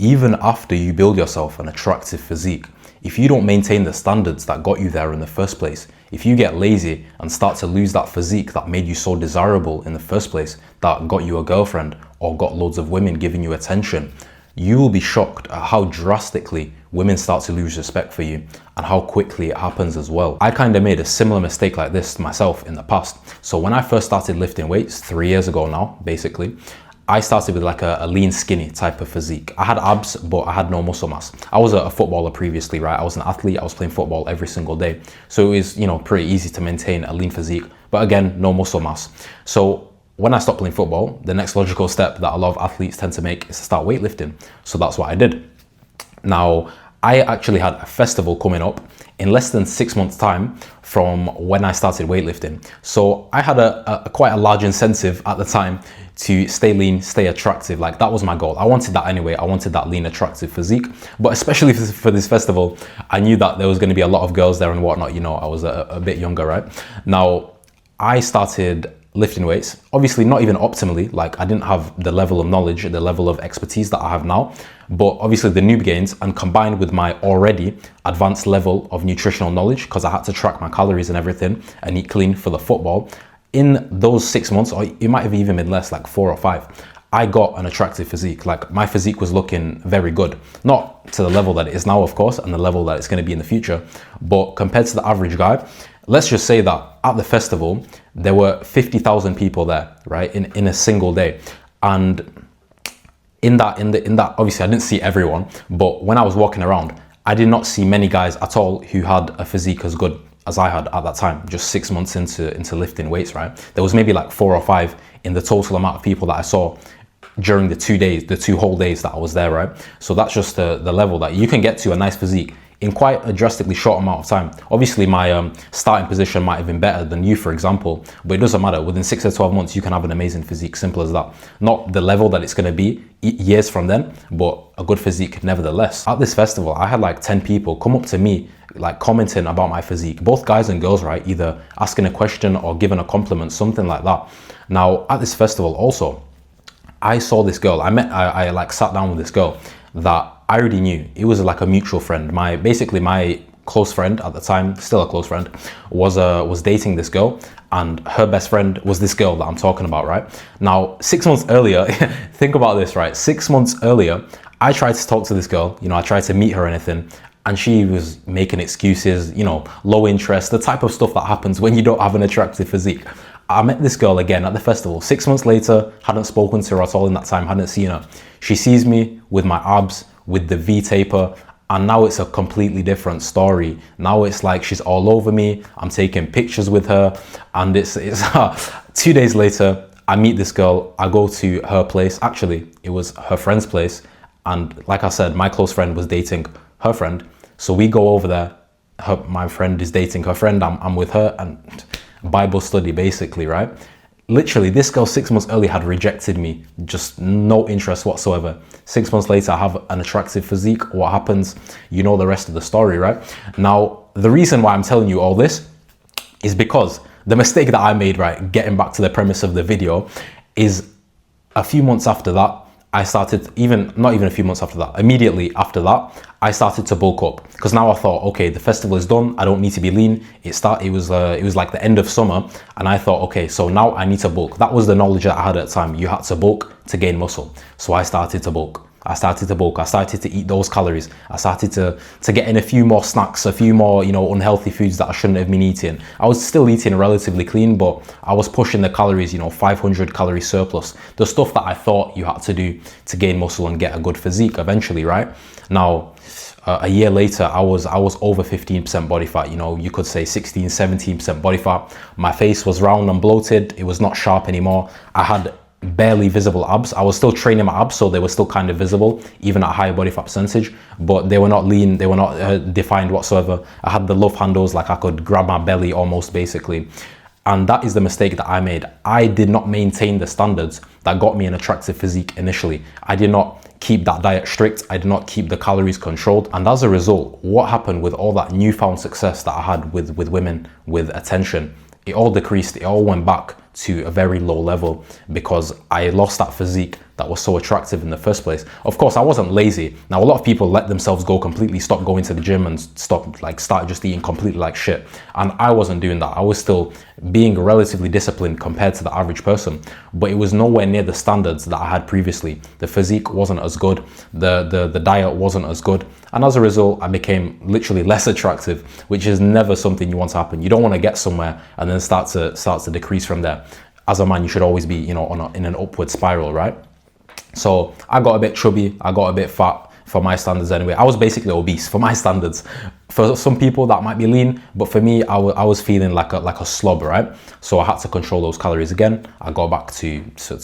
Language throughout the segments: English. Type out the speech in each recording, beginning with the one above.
even after you build yourself an attractive physique, if you don't maintain the standards that got you there in the first place, if you get lazy and start to lose that physique that made you so desirable in the first place, that got you a girlfriend or got loads of women giving you attention, you will be shocked at how drastically women start to lose respect for you and how quickly it happens as well. I kind of made a similar mistake like this myself in the past. So when I first started lifting weights 3 years ago now, basically, I started with like a lean skinny type of physique. I had abs, but I had no muscle mass. I was a footballer previously, right? I was an athlete, I was playing football every single day. So it was, pretty easy to maintain a lean physique, but again, no muscle mass. So when I stopped playing football, the next logical step that a lot of athletes tend to make is to start weightlifting. So that's what I did. Now, I actually had a festival coming up in less than 6 months' time from when I started weightlifting. So I had a quite a large incentive at the time to stay lean, stay attractive. Like, that was my goal. I wanted that anyway. I wanted that lean, attractive physique. But especially for this festival, I knew that there was going to be a lot of girls there and whatnot. I was a bit younger, right? Now, I started lifting weights, obviously not even optimally. Like, I didn't have the level of knowledge, the level of expertise that I have now, but obviously the noob gains, and combined with my already advanced level of nutritional knowledge, because I had to track my calories and everything and eat clean for the football, in those 6 months, or it might have even been less, like 4 or 5, I got an attractive physique. Like, my physique was looking very good. Not to the level that it is now, of course, and the level that it's going to be in the future, but compared to the average guy, let's just say that at the festival, there were 50,000 people there, right? In a single day. And in that, obviously I didn't see everyone, but when I was walking around, I did not see many guys at all who had a physique as good as I had at that time, just 6 months into lifting weights, right? There was maybe like 4 or 5 in the total amount of people that I saw during the 2 days, the 2 whole days that I was there, right? So that's just the level that you can get to a nice physique in quite a drastically short amount of time. Obviously, my starting position might have been better than you, for example, but it doesn't matter. Within 6 to 12 months, you can have an amazing physique, simple as that. Not the level that it's going to be years from then, but a good physique nevertheless. At this festival, I had like 10 people come up to me, like commenting about my physique, both guys and girls, right? Either asking a question or giving a compliment, something like that. Now, at this festival also, I saw this girl. I like sat down with this girl that I already knew. It was like a mutual friend. Basically my close friend at the time, still a close friend, was dating this girl, and her best friend was this girl that I'm talking about, right? Now, 6 months earlier, think about this, right? 6 months earlier, I tried to talk to this girl, I tried to meet her or anything, and she was making excuses, low interest, the type of stuff that happens when you don't have an attractive physique. I met this girl again at the festival 6 months later, hadn't spoken to her at all in that time, hadn't seen her. She sees me with my abs, with the V taper, and now it's a completely different story. Now it's like she's all over me, I'm taking pictures with her, and it's 2 days later, I meet this girl, I go to her place. Actually, it was her friend's place, and like I said, my close friend was dating her friend, so we go over there. My friend is dating her friend, I'm with her, and Bible study basically, right? Literally, this girl 6 months earlier had rejected me, just no interest whatsoever. 6 months later, I have an attractive physique. What happens? You know the rest of the story, right? Now, the reason why I'm telling you all this is because the mistake that I made, right, getting back to the premise of the video, is a few months after that, I started, not even a few months after that, immediately after that, I started to bulk up, because now I thought, okay, the festival is done, I don't need to be lean. It was like the end of summer, and I thought, okay, so now I need to bulk. That was the knowledge that I had at the time. You had to bulk to gain muscle. So I started to bulk. I started to eat those calories. I started to get in a few more snacks, a few more, unhealthy foods that I shouldn't have been eating. I was still eating relatively clean, but I was pushing the calories, 500 calorie surplus, the stuff that I thought you had to do to gain muscle and get a good physique eventually, right? Now, a year later, I was over 15% body fat, you could say 16, 17% body fat. My face was round and bloated. It was not sharp anymore. I had barely visible abs. I was still training my abs, so they were still kind of visible, even at a higher body fat percentage, but they were not lean, they were not defined whatsoever. I had the love handles, like I could grab my belly almost, basically. And that is the mistake that I made. I did not maintain the standards that got me an attractive physique initially. I did not keep that diet strict. I did not keep the calories controlled. And as a result, what happened with all that newfound success that I had with women, with attention, it all decreased. It all went back to a very low level because I lost that physique that was so attractive in the first place. Of course, I wasn't lazy. Now, a lot of people let themselves go completely, stop going to the gym and start just eating completely like shit. And I wasn't doing that. I was still being relatively disciplined compared to the average person, but it was nowhere near the standards that I had previously. The physique wasn't as good. The diet wasn't as good. And as a result, I became literally less attractive, which is never something you want to happen. You don't want to get somewhere and then start to decrease from there. As a man, you should always be, in an upward spiral, right? So I got a bit chubby, I got a bit fat for my standards anyway. I was basically obese for my standards. For some people that might be lean, but for me, I was feeling like a slob, right? So I had to control those calories again. I got back to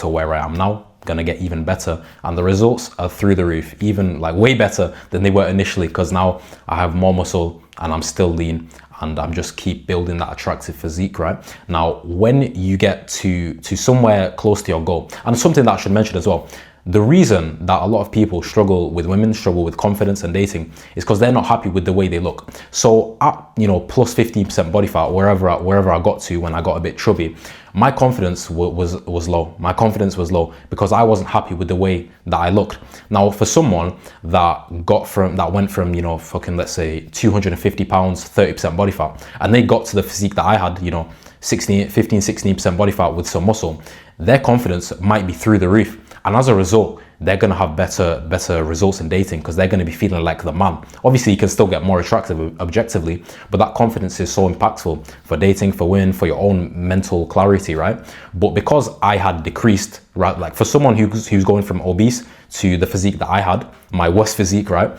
where I am now, gonna get even better. And the results are through the roof, even like way better than they were initially, because now I have more muscle and I'm still lean. And I'm just keep building that attractive physique, right? Now, when you get to somewhere close to your goal, and something that I should mention as well, the reason that a lot of people struggle with women, struggle with confidence and dating is because they're not happy with the way they look. So at, plus 15% body fat, wherever I got to when I got a bit chubby, my confidence was low. My confidence was low because I wasn't happy with the way that I looked. Now, for someone that went from, fucking, let's say 250 pounds, 30% body fat, and they got to the physique that I had, 16% body fat with some muscle, their confidence might be through the roof. And as a result, they're going to have better results in dating because they're going to be feeling like the man. Obviously, you can still get more attractive objectively, but that confidence is so impactful for dating, for women, for your own mental clarity, right? But because I had decreased, right, like for someone who's going from obese to the physique that I had, my worst physique, right,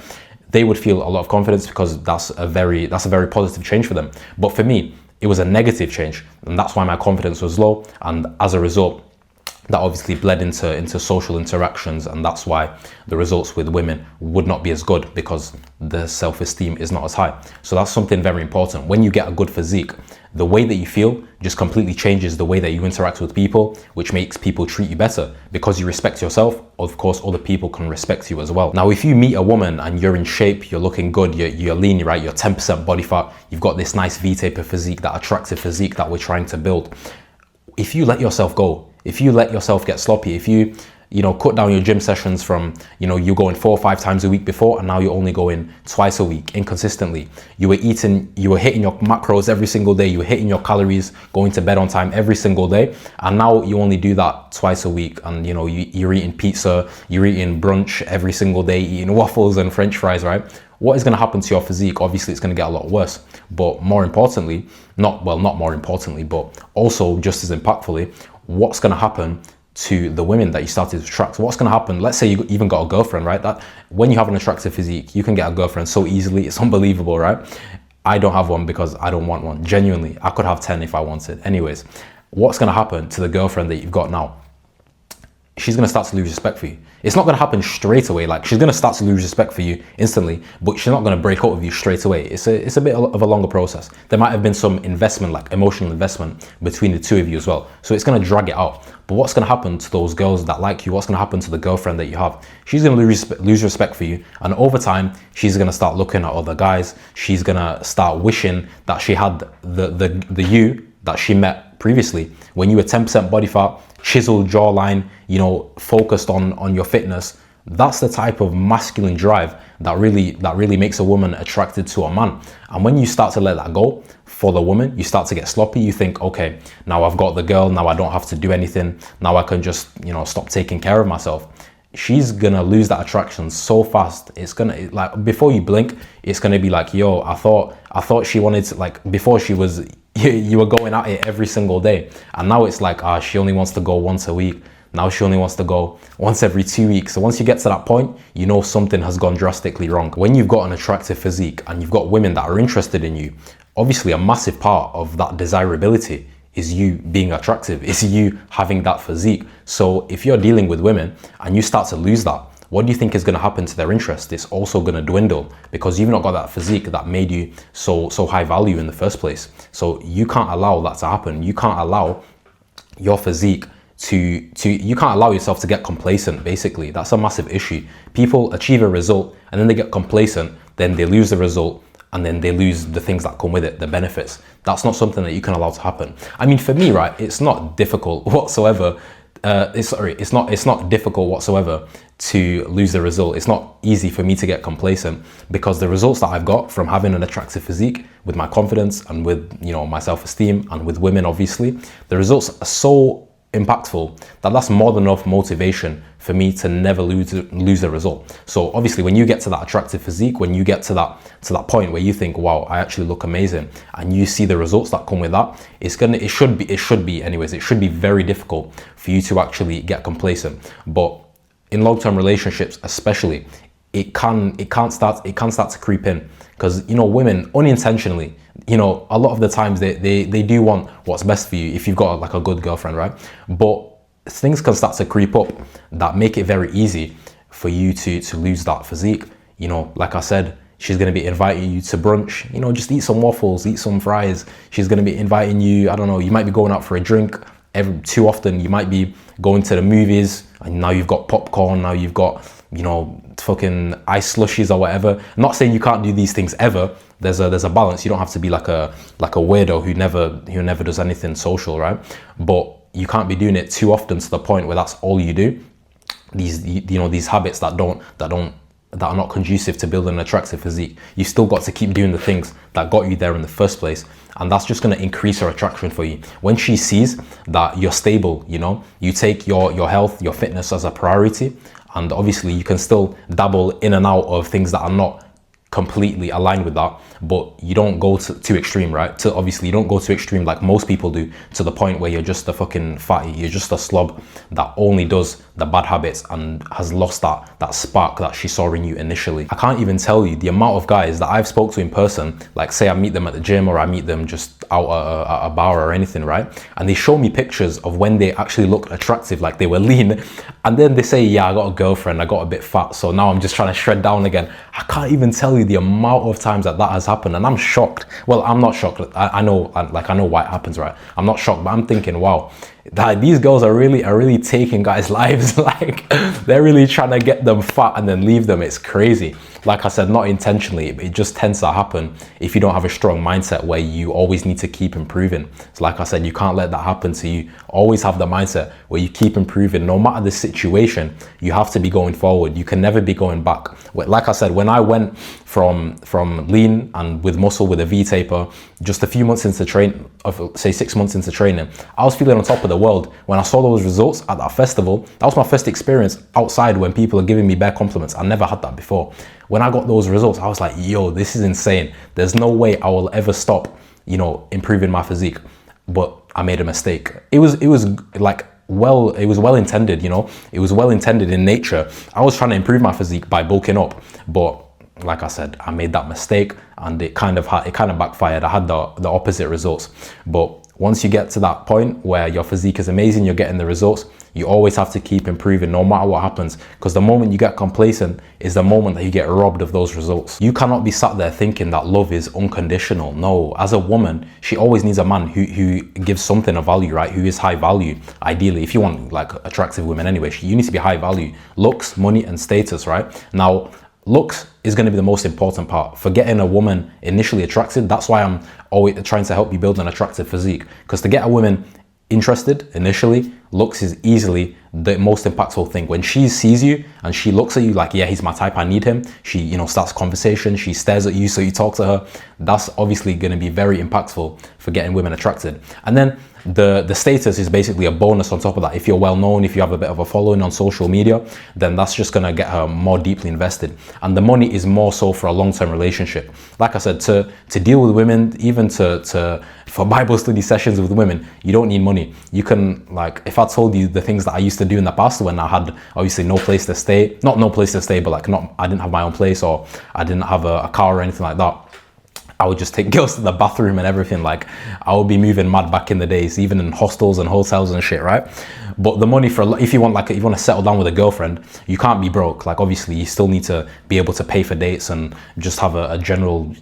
they would feel a lot of confidence because that's a very positive change for them. But for me, it was a negative change, and that's why my confidence was low. And as a result, that obviously bled into social interactions, and that's why the results with women would not be as good because the self-esteem is not as high. So that's something very important. When you get a good physique, the way that you feel just completely changes the way that you interact with people, which makes people treat you better. Because you respect yourself, of course, other people can respect you as well. Now, if you meet a woman and you're in shape, you're looking good, you're lean, right? You're 10% body fat, you've got this nice V-taper physique, that attractive physique that we're trying to build. If you let yourself go, if you let yourself get sloppy, if you cut down your gym sessions from, you going 4 or 5 times a week before, and now you're only going twice a week inconsistently. You were hitting your macros every single day. You were hitting your calories, going to bed on time every single day. And now you only do that twice a week. And, you're eating pizza, you're eating brunch every single day, eating waffles and French fries, right? What is going to happen to your physique? Obviously, it's going to get a lot worse. But more importantly, not more importantly, but also just as impactfully, what's going to happen to the women that you started to attract? What's going to happen? Let's say you even got a girlfriend, right? That when you have an attractive physique, you can get a girlfriend so easily. It's unbelievable, right? I don't have one because I don't want one. Genuinely, I could have 10 if I wanted. Anyways, what's going to happen to the girlfriend that you've got now? She's going to start to lose respect for you. It's not going to happen straight away. Like, she's going to start to lose respect for you instantly, but she's not going to break up with you straight away. It's a bit of a longer process. There might have been some investment, like emotional investment between the two of you as well. So it's going to drag it out. But what's going to happen to those girls that like you? What's going to happen to the girlfriend that you have? She's going to lose respect for you. And over time, she's going to start looking at other guys. She's going to start wishing that she had the you that she met previously when you were 10% body fat, chiseled jawline, focused on your fitness. That's the type of masculine drive that really makes a woman attracted to a man. And when you start to let that go for the woman, you start to get sloppy. You think, okay, now I've got the girl, now I don't have to do anything, now I can just stop taking care of myself. She's gonna lose that attraction so fast. It's gonna, like, before you blink, it's gonna be like, yo, I thought she wanted to, like, before she was, you were going at it every single day, and now it's like, she only wants to go once a week. Now she only wants to go once every 2 weeks. So once you get to that point, something has gone drastically wrong. When you've got an attractive physique and you've got women that are interested in you, obviously a massive part of that desirability is you being attractive, is you having that physique. So if you're dealing with women and you start to lose that, what do you think is going to happen to their interest? It's also going to dwindle because you've not got that physique that made you so high value in the first place. So you can't allow that to happen. You can't allow your physique you can't allow yourself to get complacent, basically. That's a massive issue. People achieve a result and then they get complacent, then they lose the result, and then they lose the things that come with it, the benefits. That's not something that you can allow to happen. I mean, for me, right, it's not difficult whatsoever it's not difficult whatsoever to lose the result. It's not easy for me to get complacent, because the results that I've got from having an attractive physique, with my confidence and with, you know, my self-esteem, and with women, obviously, the results are so impactful that that's more than enough motivation for me to never lose a result. So obviously, when you get to that attractive physique, when you get to that point where you think, wow, I actually look amazing, and you see the results that come with that, it should be very difficult for you to actually get complacent. But in long-term relationships especially, it can start to creep in, because, you know, women unintentionally, you know, a lot of the times they do want what's best for you if you've got like a good girlfriend, right? But things can start to creep up that make it very easy for you to lose that physique. You know, like I said, she's going to be inviting you to brunch, you know, just eat some waffles, eat some fries. She's going to be inviting you, I don't know, you might be going out for a drink too often. You might be going to the movies, and now you've got popcorn, now you've got, you know, fucking ice slushies or whatever. I'm not saying you can't do these things ever. There's a balance. You don't have to be like a weirdo who never does anything social, right? But you can't be doing it too often to the point where that's all you do. These habits that are not conducive to building an attractive physique. You still got to keep doing the things that got you there in the first place, and that's just going to increase her attraction for you. When she sees that you're stable, you know, you take your health, your fitness as a priority, and obviously you can still dabble in and out of things that are not completely aligned with that, but you don't go too extreme, right? Obviously you don't go too extreme like most people do, to the point where you're just a fucking fatty, you're just a slob that only does the bad habits and has lost that spark that she saw in you initially. I can't even tell you the amount of guys that I've spoke to in person, like say I meet them at the gym, or I meet them just out at a bar or anything, right? And they show me pictures of when they actually looked attractive, like they were lean, and then they say, yeah, I got a girlfriend, I got a bit fat, so now I'm just trying to shred down again. I can't even tell you the amount of times that has happened, and I'm shocked. Well, I'm not shocked. I know why it happens, right? I'm not shocked, but I'm thinking, wow, that these girls are really taking guys' lives. Like, they're really trying to get them fat and then leave them. It's crazy. Like I said, not intentionally, it just tends to happen if you don't have a strong mindset where you always need to keep improving. So like I said, you can't let that happen to you. Always have the mindset where you keep improving. No matter the situation, you have to be going forward. You can never be going back. Like I said, when I went from lean and with muscle with a V-taper, just a few months into say 6 months into training, I was feeling on top of the world. When I saw those results at that festival, that was my first experience outside when people are giving me bare compliments. I never had that before. When I got those results, I was like, yo, this is insane. There's no way I will ever stop, you know, improving my physique. But I made a mistake. It was well intended, you know. It was well intended in nature. I was trying to improve my physique by bulking up, but like I said, I made that mistake, and it kind of backfired. I had the opposite results. But once you get to that point where your physique is amazing, you're getting the results, you always have to keep improving no matter what happens, because the moment you get complacent is the moment that you get robbed of those results. You cannot be sat there thinking that love is unconditional. No, as a woman, she always needs a man who gives something of value, right? Who is high value. Ideally, if you want like attractive women anyway, you need to be high value. Looks, money, and status, right? Now, looks is going to be the most important part. For getting a woman initially attracted, that's why I'm always trying to help you build an attractive physique. Because to get a woman interested initially, looks is easily the most impactful thing. When she sees you and she looks at you like, yeah, he's my type, I need him, she, you know, starts conversation, she stares at you, so you talk to her, that's obviously going to be very impactful for getting women attracted. And then the status is basically a bonus on top of that. If you're well known, if you have a bit of a following on social media, then that's just going to get her more deeply invested. And the money is more so for a long-term relationship. Like I said, to deal with women, even for Bible study sessions with women, you don't need money. You can, like, if I told you the things that I used to do in the past when I had obviously no place to stay, not no place to stay, but like I didn't have my own place, or I didn't have a car or anything like that, I would just take girls to the bathroom and everything. Like, I would be moving mad back in the days, even in hostels and hotels and shit, right? But the money if you want to settle down with a girlfriend, you can't be broke. Like, obviously you still need to be able to pay for dates and just have a general,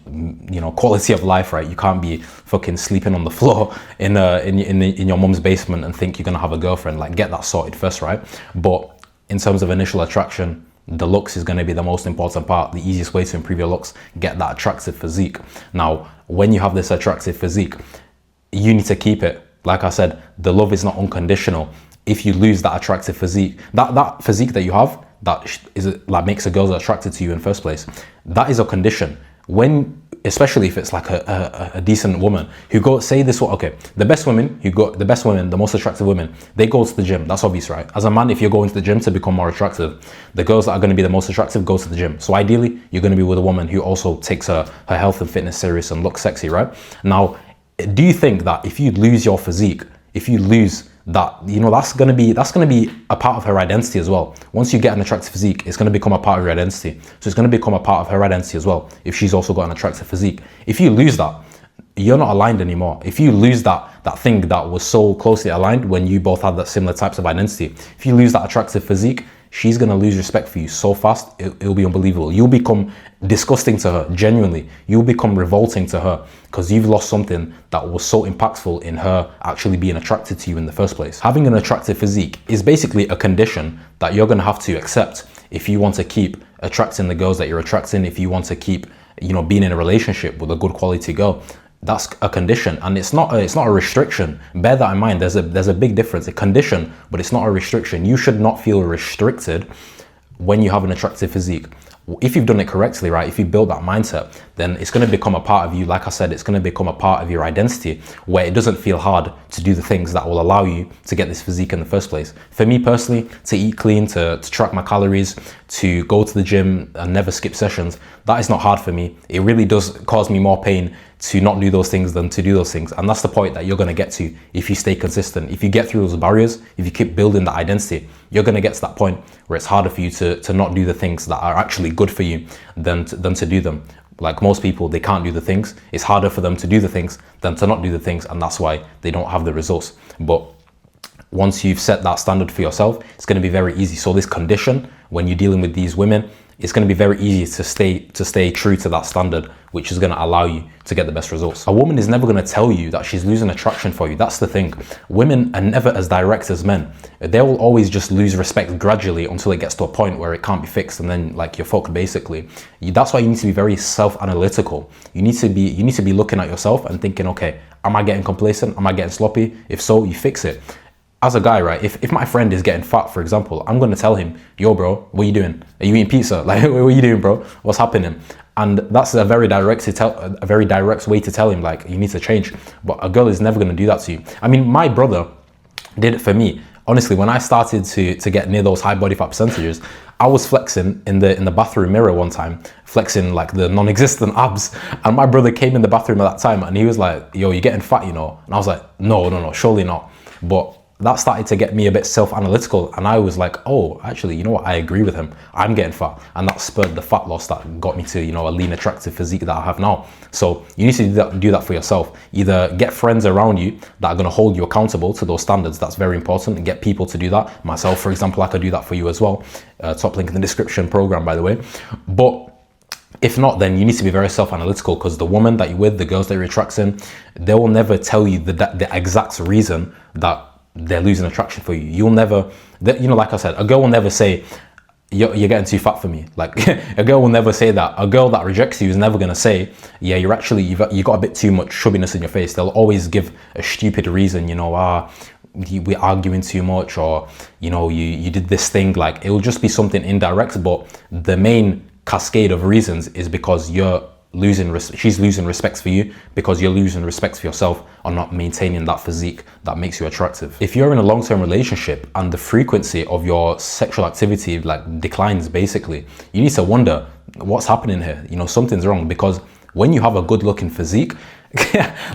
you know, quality of life, right? You can't be fucking sleeping on the floor in your mum's basement and think you're gonna have a girlfriend. Like, get that sorted first, right? But in terms of initial attraction, the looks is going to be the most important part. The easiest way to improve your looks, get that attractive physique. Now, when you have this attractive physique, you need to keep it. Like I said, the love is not unconditional. if you lose that attractive physique, that physique that you have, like makes a girl attracted to you in the first place, that is a condition. When, especially if it's like a decent woman who go, say this, okay, the best women, the most attractive women, they go to the gym. That's obvious, right? As a man, if you're going to the gym to become more attractive, the girls that are going to be the most attractive go to the gym. So ideally, you're going to be with a woman who also takes her health and fitness serious and looks sexy, right? Now, do you think that if you lose your physique, if you lose that, that's going to be a part of her identity as well. Once you get an attractive physique, it's going to become a part of your identity. So it's going to become a part of her identity as well, if she's also got an attractive physique. If you lose that, you're not aligned anymore. If you lose that thing that was so closely aligned when you both had that similar types of identity, if you lose that attractive physique, she's going to lose respect for you so fast, it'll be unbelievable. You'll become disgusting to her, genuinely. You'll become revolting to her because you've lost something that was so impactful in her actually being attracted to you in the first place. Having an attractive physique is basically a condition that you're going to have to accept if you want to keep attracting the girls that you're attracting, if you want to keep, being in a relationship with a good quality girl. That's a condition, and it's not a restriction. Bear that in mind. There's a big difference. A condition, but it's not a restriction. You should not feel restricted when you have an attractive physique. If you've done it correctly, right? If you build that mindset, then it's going to become a part of you. Like I said, it's going to become a part of your identity where it doesn't feel hard to do the things that will allow you to get this physique in the first place. For me personally, to eat clean, to track my calories, to go to the gym and never skip sessions, that is not hard for me. It really does cause me more pain to not do those things than to do those things. And that's the point that you're going to get to if you stay consistent. If you get through those barriers, if you keep building that identity, you're going to get to that point where it's harder for you to not do the things that are actually good for you than to do them. Like most people, they can't do the things. It's harder for them to do the things than to not do the things, and that's why they don't have the results. But once you've set that standard for yourself, it's going to be very easy. So this condition, when you're dealing with these women, it's going to be very easy to stay true to that standard, which is going to allow you to get the best results. A woman is never going to tell you that she's losing attraction for you. That's the thing. Women are never as direct as men. They will always just lose respect gradually until it gets to a point where it can't be fixed, and then like you're fucked basically. That's why you need to be very self-analytical. You need to be looking at yourself and thinking, okay, am I getting complacent? Am I getting sloppy? If so, you fix it. As a guy, right, if my friend is getting fat, for example, I'm going to tell him, yo, bro, what are you doing? Are you eating pizza? Like, what are you doing, bro? What's happening? And that's a very direct way to tell him, like, you need to change. But a girl is never going to do that to you. I mean, my brother did it for me. Honestly, when I started to get near those high body fat percentages, I was flexing in the bathroom mirror one time, flexing like the non-existent abs. And my brother came in the bathroom at that time and he was like, yo, you're getting fat, And I was like, no, surely not. But that started to get me a bit self-analytical, and I was like, oh, actually, you know what? I agree with him. I'm getting fat, and that spurred the fat loss that got me to, a lean, attractive physique that I have now. So you need to do that for yourself. Either get friends around you that are going to hold you accountable to those standards. That's very important, and get people to do that. Myself, for example, I could do that for you as well. Top link in the description program, by the way. But if not, then you need to be very self-analytical, because the woman that you're with, the girls that you're attracting, they will never tell you the exact reason that they're losing attraction for you. You'll never, like I said, a girl will never say, you're getting too fat for me. Like, a girl will never say that. A girl that rejects you is never going to say, yeah, you got a bit too much chubbiness in your face. They'll always give a stupid reason, we're arguing too much, or, you did this thing. Like, it will just be something indirect, but the main cascade of reasons is because she's losing respect for you, because you're losing respect for yourself on not maintaining that physique that makes you attractive. If you're in a long-term relationship and the frequency of your sexual activity like declines, basically, you need to wonder what's happening here. Something's wrong, because when you have a good looking physique,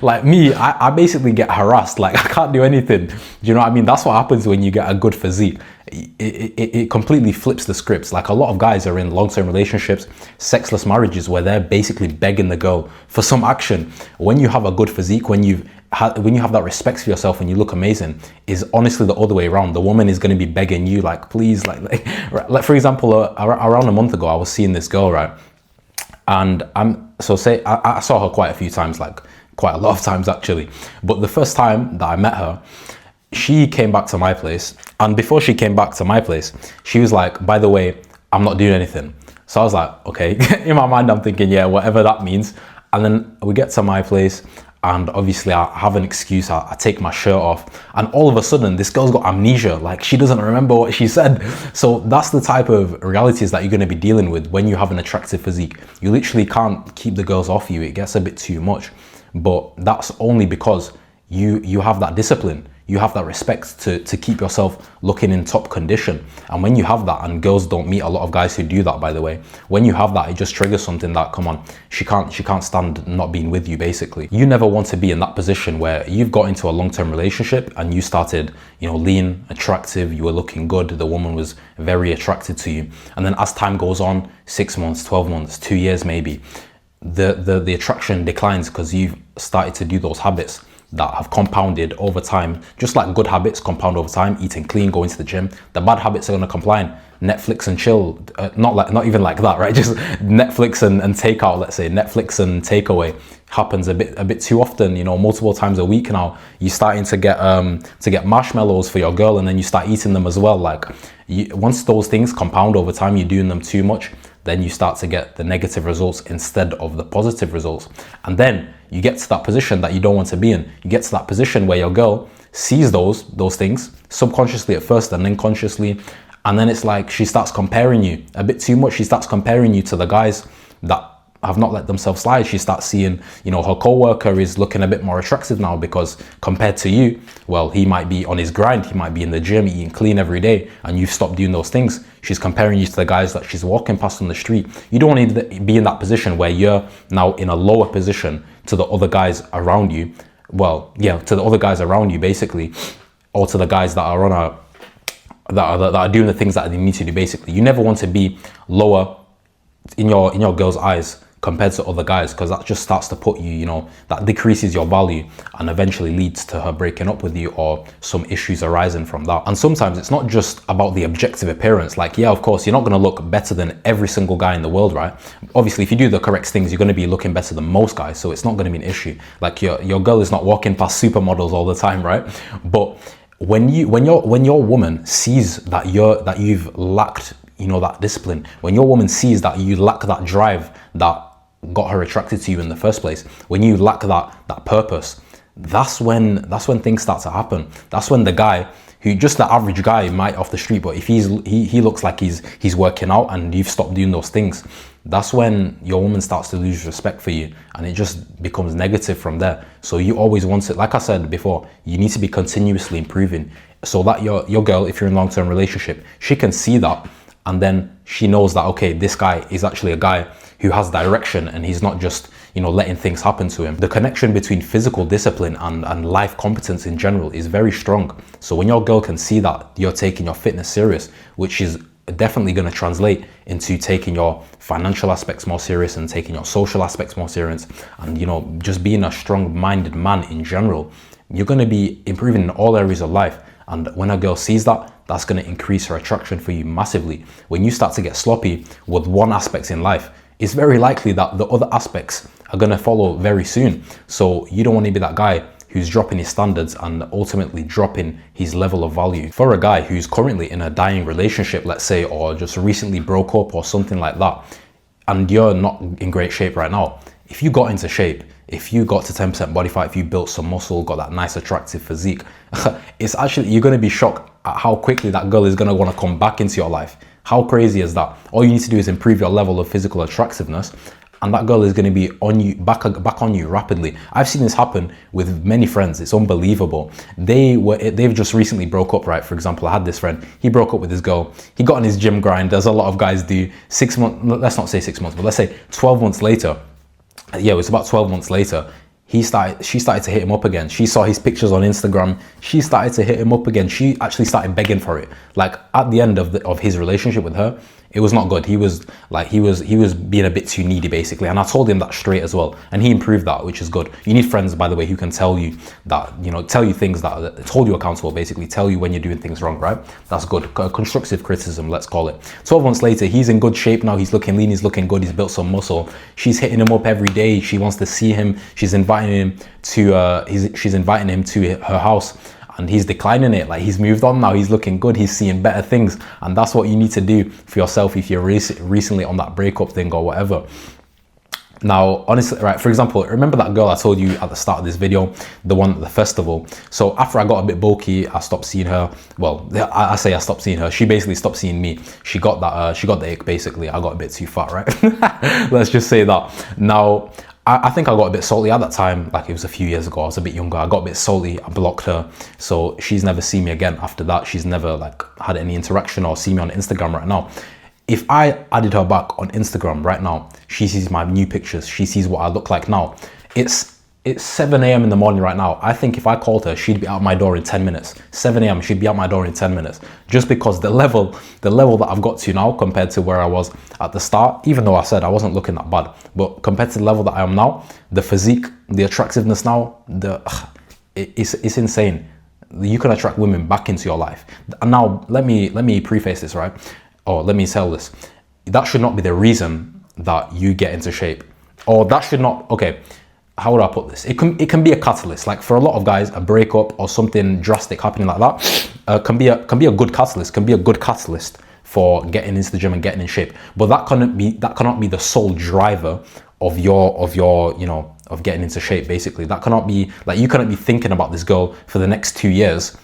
like me, I basically get harassed. Like, I can't do anything. Do you know what I mean? That's what happens when you get a good physique. It completely flips the scripts. Like, a lot of guys are in long-term relationships, sexless marriages, where they're basically begging the girl for some action. When you have a good physique, when you have that respect for yourself, when you look amazing, is honestly the other way around. The woman is going to be begging you, like, please, like for example, around a month ago, I was seeing this girl, right? And I saw her quite a few times, like quite a lot of times actually. But the first time that I met her, she came back to my place. And before she came back to my place, she was like, by the way, I'm not doing anything. So I was like, okay. In my mind, I'm thinking, yeah, whatever that means. And then we get to my place, and obviously I have an excuse. I take my shirt off, and all of a sudden this girl's got amnesia. Like, she doesn't remember what she said. So that's the type of realities that you're going to be dealing with when you have an attractive physique. You literally can't keep the girls off you. It gets a bit too much, but that's only because you have that discipline. You have that respect to keep yourself looking in top condition. And when you have that, and girls don't meet a lot of guys who do that, by the way, when you have that, it just triggers something that, come on, she can't stand not being with you, basically. You never want to be in that position where you've got into a long-term relationship and you started, lean, attractive, you were looking good, the woman was very attracted to you. And then as time goes on, 6 months, 12 months, 2 years maybe, the attraction declines because you've started to do those habits that have compounded over time. Just like good habits compound over time, eating clean, going to the gym, the bad habits are going to compound. Netflix and chill, not even like that, right? Just Netflix and takeout, let's say. Netflix and takeaway happens a bit too often, multiple times a week now. You're starting to get marshmallows for your girl, and then you start eating them as well. Like, once those things compound over time, you're doing them too much, then you start to get the negative results instead of the positive results. And then you get to that position that you don't want to be in. You get to that position where your girl sees those things subconsciously at first, and then consciously, and then it's like she starts comparing you a bit too much. She starts comparing you to the guys that have not let themselves slide. She starts seeing, her co-worker is looking a bit more attractive now because compared to you, well, he might be on his grind, he might be in the gym eating clean every day, and you've stopped doing those things. She's comparing you to the guys that she's walking past on the street. You don't want to be in that position where you're now in a lower position to the other guys around you. Well, yeah, to the other guys around you, basically, or to the guys that are on that are doing the things that they need to do, basically. You never want to be lower in your girl's eyes compared to other guys, because that just starts to put you, that decreases your value and eventually leads to her breaking up with you or some issues arising from that. And sometimes it's not just about the objective appearance. Like, yeah, of course, you're not going to look better than every single guy in the world, right? Obviously, if you do the correct things, you're going to be looking better than most guys, so it's not going to be an issue. Like, your girl is not walking past supermodels all the time, right? But when your woman sees that you've lacked, that discipline, when your woman sees that you lack that drive that got her attracted to you in the first place, when you lack that purpose, that's when things start to happen. That's when the guy who, just the average guy might off the street, but if he looks like he's working out and you've stopped doing those things, that's when your woman starts to lose respect for you, and it just becomes negative from there. So you always want it, like I said before, you need to be continuously improving so that your girl, if you're in a long-term relationship, she can see that, and then she knows that, okay, this guy is actually a guy who has direction and he's not just, letting things happen to him. The connection between physical discipline and life competence in general is very strong. So when your girl can see that you're taking your fitness serious, which is definitely going to translate into taking your financial aspects more serious and taking your social aspects more serious, and just being a strong-minded man in general, you're going to be improving in all areas of life. And when a girl sees that, that's going to increase her attraction for you massively. When you start to get sloppy with one aspect in life, it's very likely that the other aspects are going to follow very soon. So you don't want to be that guy who's dropping his standards and ultimately dropping his level of value. For a guy who's currently in a dying relationship, let's say, or just recently broke up or something like that, and you're not in great shape right now, if you got into shape, if you got to 10% body fat, if you built some muscle, got that nice attractive physique, it's actually, you're going to be shocked at how quickly that girl is going to want to come back into your life. How crazy is that? All you need to do is improve your level of physical attractiveness, and that girl is going to be on you, back on you rapidly. I've seen this happen with many friends. It's unbelievable. They've just recently broke up, right? For example, I had this friend. He broke up with his girl. He got on his gym grind, as a lot of guys do. 6 months, let's not say 6 months, but let's say 12 months later. Yeah, it was about 12 months later. She started to hit him up again. She saw his pictures on Instagram. She started to hit him up again. She actually started begging for it. Like, at the end of his relationship with her, it was not good. He was being a bit too needy, basically. And I told him that straight as well. And he improved that, which is good. You need friends, by the way, who can tell you that, tell you things that hold you accountable, basically. Tell you when you're doing things wrong, right? That's good. Constructive criticism, let's call it. 12 months later, he's in good shape now. He's looking lean. He's looking good. He's built some muscle. She's hitting him up every day. She wants to see him. She's inviting him to her house. And he's declining it. Like, he's moved on now. He's looking good. He's seeing better things. And that's what you need to do for yourself if you're recently on that breakup thing or whatever. Now, honestly, right, for example, remember that girl I told you at the start of this video, the one at the festival? So after I got a bit bulky, I stopped seeing her. Well, I say I stopped seeing her. She basically stopped seeing me. She got that, she got the ick, basically. I got a bit too fat, right? Let's just say that. Now, I think I got a bit salty at that time, like it was a few years ago. I was a bit younger. I got a bit salty. I blocked her. So she's never seen me again after that. She's never like had any interaction or seen me on Instagram right now. If I added her back on Instagram right now, she sees my new pictures. She sees what I look like now. It's 7 a.m. in the morning right now. I think if I called her, she'd be out my door in 10 minutes. 7 a.m. she'd be out my door in 10 minutes. Just because the level that I've got to now compared to where I was at the start, even though I said I wasn't looking that bad, but compared to the level that I am now, the physique, the attractiveness now, it's insane. You can attract women back into your life. And now let me preface this, right? Or let me tell this. That should not be the reason that you get into shape. Or that should not, okay, how would I put this? It can be a catalyst. Like for a lot of guys, a breakup or something drastic happening like that can be a good catalyst, can be a good catalyst for getting into the gym and getting in shape. But that cannot be the sole driver of your, you know, of getting into shape, basically. That cannot be, like, you cannot be thinking about this girl for the next 2 years.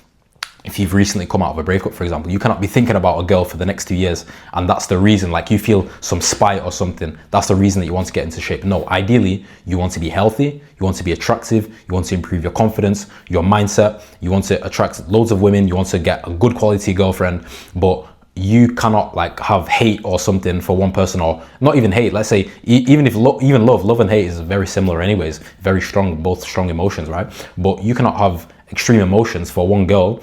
If you've recently come out of a breakup, for example, you cannot be thinking about a girl for the next 2 years, and that's the reason, like, you feel some spite or something. That's the reason that you want to get into shape. No, ideally, you want to be healthy, you want to be attractive, you want to improve your confidence, your mindset, you want to attract loads of women, you want to get a good quality girlfriend, but you cannot like have hate or something for one person, or not even hate. Let's say even if love and hate is very similar anyways, very strong, both strong emotions, right? But you cannot have extreme emotions for one girl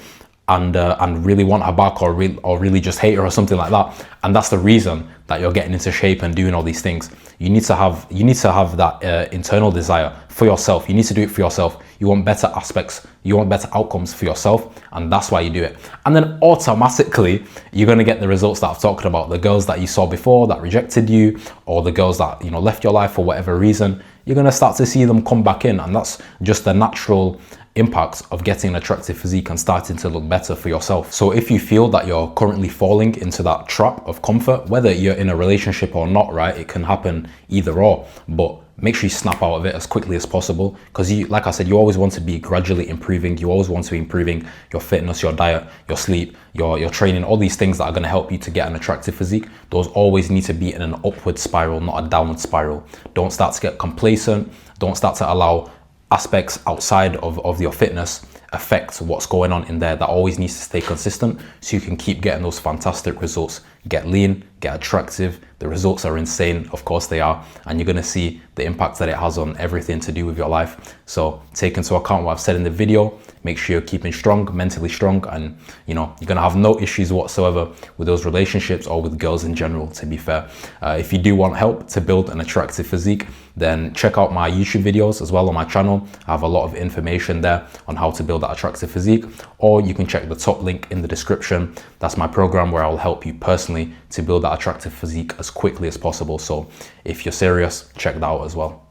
and really want her back, or really just hate her or something like that. And that's the reason that you're getting into shape and doing all these things. You need to have that internal desire for yourself. You need to do it for yourself. You want better aspects, you want better outcomes for yourself, and that's why you do it. And then automatically you're going to get the results that I've talked about. The girls that you saw before that rejected you, or the girls that, you know, left your life for whatever reason, you're going to start to see them come back in. And that's just the natural impact of getting an attractive physique and starting to look better for yourself. So if you feel that you're currently falling into that trap of comfort, whether you're in a relationship or not, right, it can happen either or, but make sure you snap out of it as quickly as possible, because you, like I said, you always want to be gradually improving. You always want to be improving your fitness, your diet, your sleep, your training, all these things that are going to help you to get an attractive physique. Those always need to be in an upward spiral, not a downward spiral. Don't start to get complacent. Don't start to allow aspects outside of your fitness affect what's going on in there. That always needs to stay consistent so you can keep getting those fantastic results. Get lean, get attractive. The results are insane, of course they are, and you're going to see the impact that it has on everything to do with your life. So take into account what I've said in the video. Make sure you're keeping strong, mentally strong, and you know, you're going to have no issues whatsoever with those relationships or with girls in general, to be fair. If you do want help to build an attractive physique, then check out my YouTube videos as well on my channel. I have a lot of information there on how to build that attractive physique, or you can check the top link in the description. That's my program where I'll help you personally to build that attractive physique as quickly as possible. So if you're serious, check that out as well.